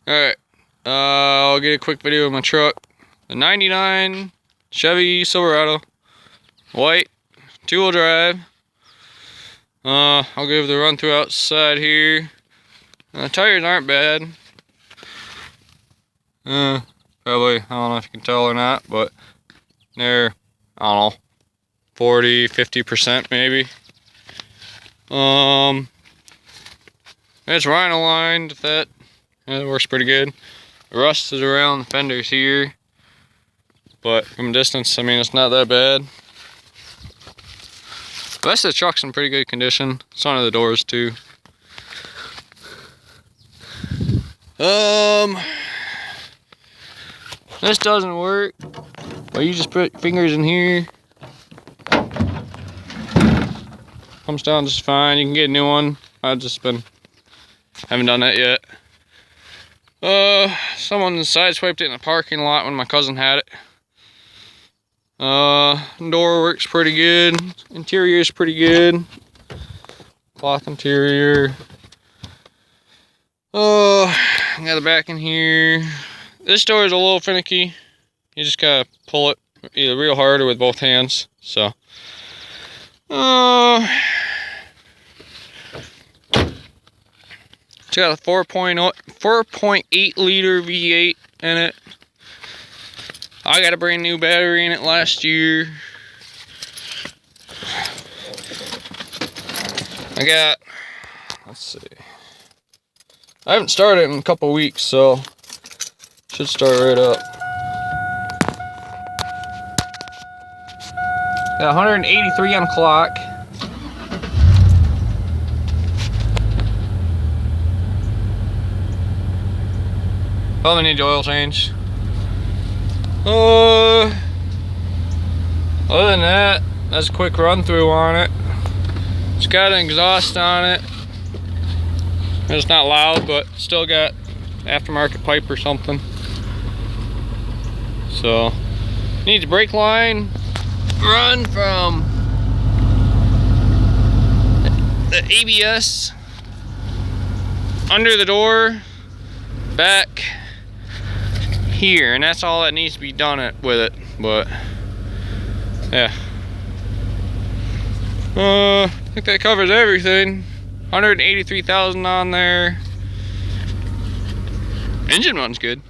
Alright, I'll get a quick video of my truck. The 99 Chevy Silverado, white, 2-wheel drive. I'll give the run through outside here. The tires aren't bad. Probably, I don't know if you can tell or not, but they're, I don't know, 40-50% maybe. It's rhino lined, that works pretty good. The rust is around the fenders here, but from a distance, I mean, it's not that bad. The rest of the truck's in pretty good condition. It's on the doors too. This doesn't work, but you just put your fingers in here. Comes down just fine. You can get a new one. haven't done that yet. Someone sideswiped it in the parking lot when my cousin had it. Door works pretty good. Interior is pretty good. Cloth interior. I got the back in here. This door is a little finicky. You just gotta pull it either real hard or with both hands. So, it's got a 4.8 liter V8 in it. I got a brand new battery in it last year. Let's see. I haven't started in a couple weeks, so should start right up. Got 183 on the clock. Probably need the oil change. Other than that, that's a quick run through on it. It's got an exhaust on it. It's not loud, but still got aftermarket pipe or something. So, needs a brake line. Run from the ABS under the door back here, and that's all that needs to be done with it. But yeah, I think that covers everything. 183,000 on there. Engine runs good.